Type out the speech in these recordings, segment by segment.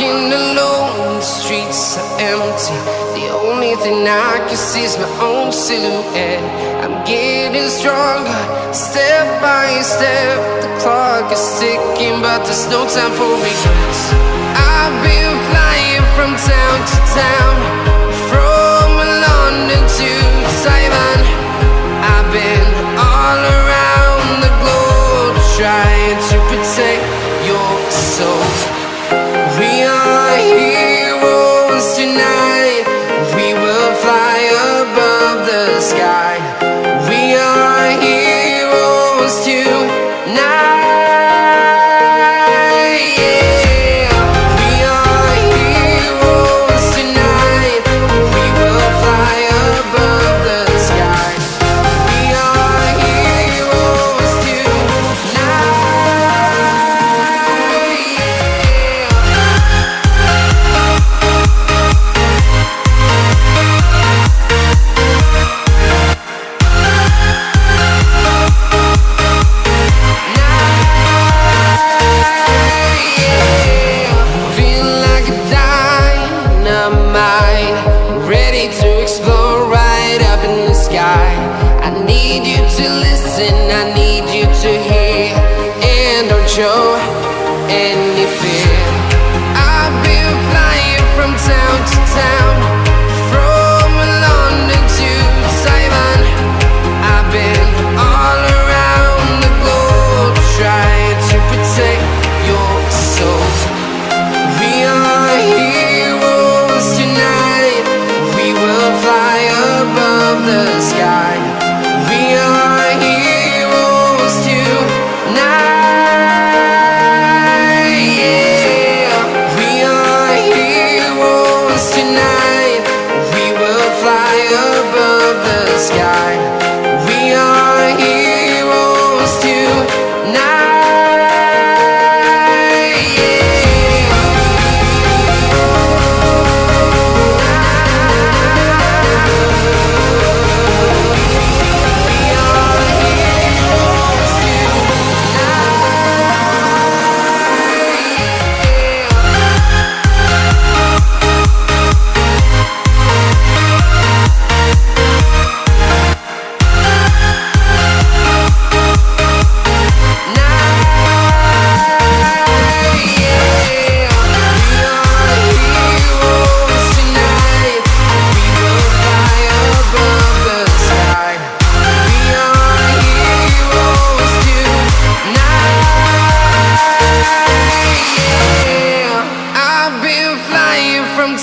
walking alone, the streets are empty. The only thing I can see is my own silhouette. I'm getting stronger, step by step. The clock is ticking, but there's no time for regrets. I've been flying from town to town, from London to Taiwan. I've been all around the globe, trying to protect your soul. We are heroes tonight. We will fly above the sky. We are heroes tonight. Yeah. We are heroes tonight. We will fly above the sky. We are heroes show any fear. I've been flying from town to town, from London to Taiwan. I've been all around the globe, trying to protect your soul. We are heroes tonight. We will fly above the sky. We are heroes tonight.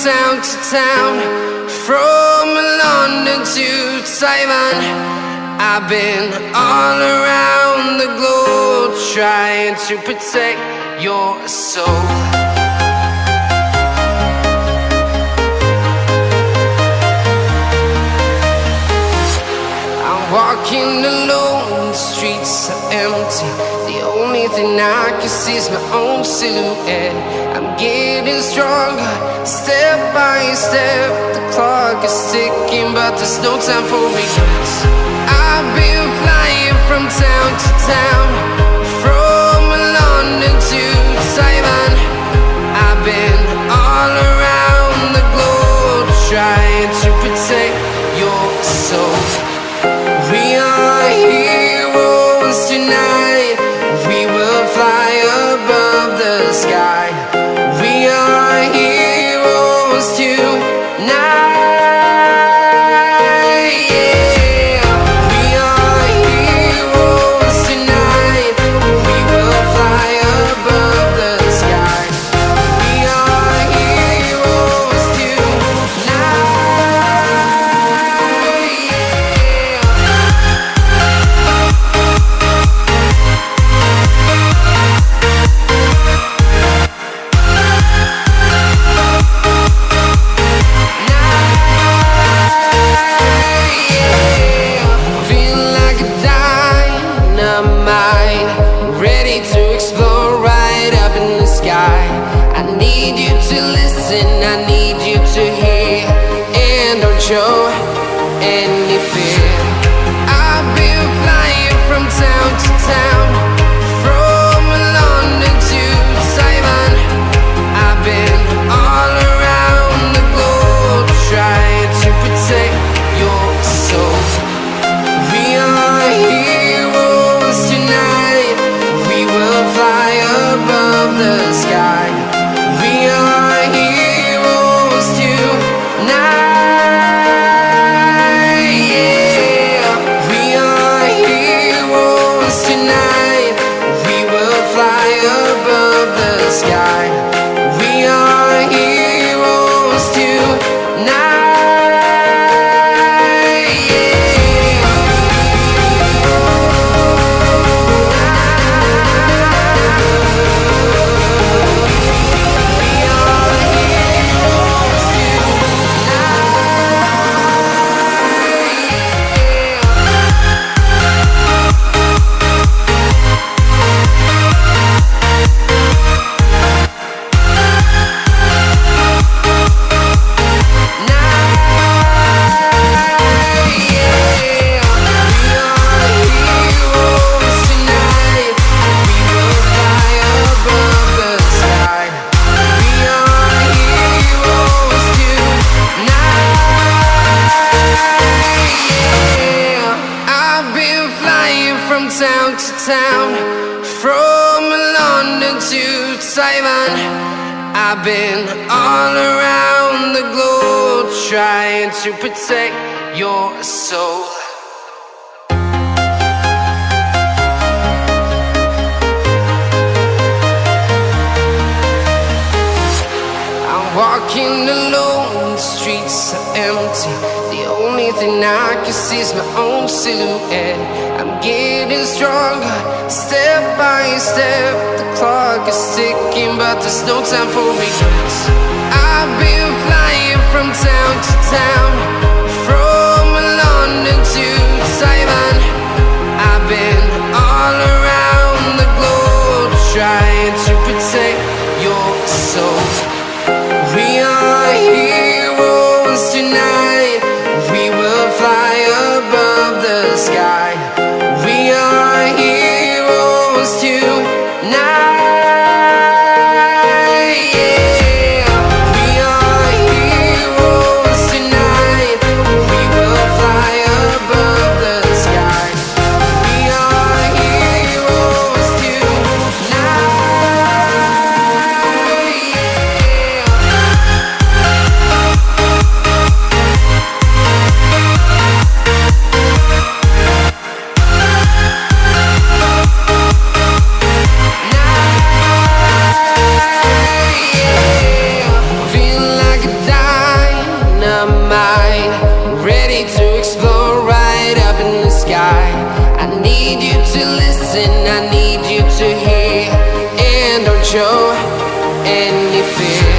Town to town, from London to Taiwan. I've been all around the globe, trying to protect your soul. I'm walking alone, the streets are empty. The only thing I can see is my own silhouette. I'm getting stronger, step by step. The clock is ticking, but there's no time for regrets. I've been flying from town to town, from London to Taiwan. I've been all around the globe, trying to protect your soul. We are heroes tonight. We will fly above the sky. We are heroes tonight. Yeah. We are heroes tonight. We will fly above the sky. We are heroes show any fear. I've been flying from town to town, from London to Taiwan. I've been the sky. We are heroes tonight. Yeah, we are heroes tonight. We will fly above the sky. We are heroes tonight. Town to town, from London to Taiwan. I've been all around the globe trying to protect your soul. I'm walking alone, the streets are empty. The only thing I can see is my own silhouette. I'm getting stronger, step by step. The clock is ticking, but there's no time for regrets. I've been flying from town to town, from London to Taiwan. I've been all around the globe trying to protect your soul. We are heroes tonight. We will fly above the sky. We are heroes tonight. Yeah, we are heroes tonight. We will fly above the sky. We are heroes tonight. Ready to explore right up in the sky. I need you to listen, I need you to hear, and don't show any fear.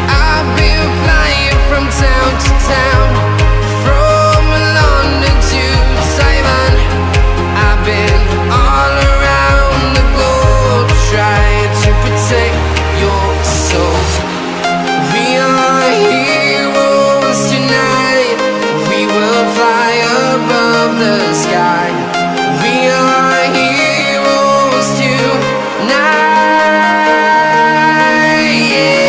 I've been flying from town to town, from London to Taiwan. I've been all around the globe trying to protect your soul. We are heroes tonight. We will fly above the sky. We are heroes tonight. Yeah.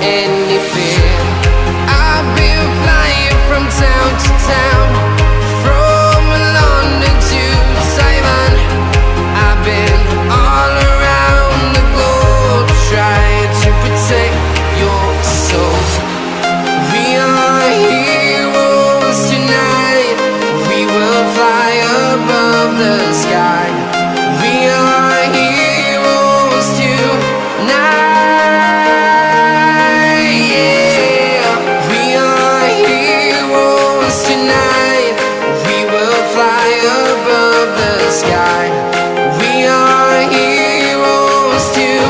any fear. I've been flying from town to town, from London to Taiwan. I've been all around the globe trying to protect your soul. We are heroes tonight. We will fly above the sky. We are heroes tonight. Yeah. We are heroes tonight. We will fly above the sky. We are heroes tonight.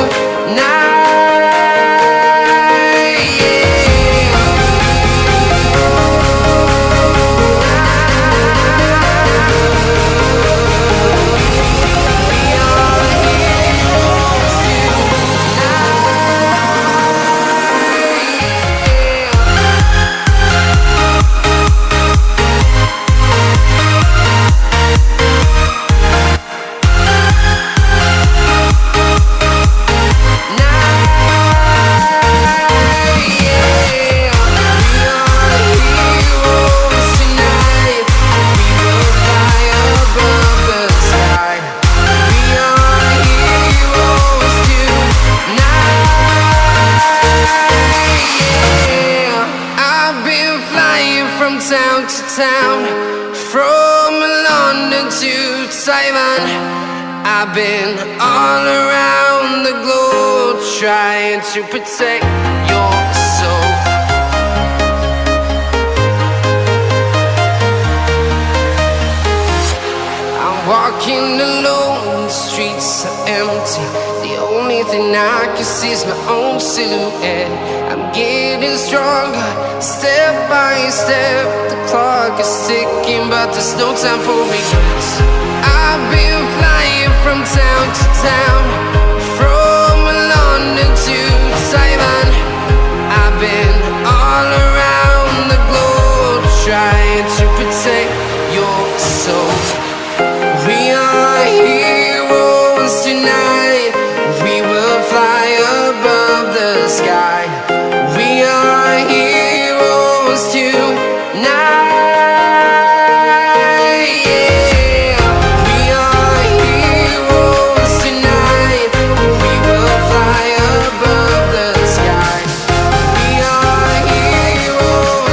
From town to town, from London to Taiwan. I've been all around the globe trying to protect your soul. I'm walking alone, the streets are empty. The only thing I can see is my own silhouette. I'm getting stronger, step by step. The clock is ticking, but there's no time for regrets. I've been flying from town to town, from London to Taiwan.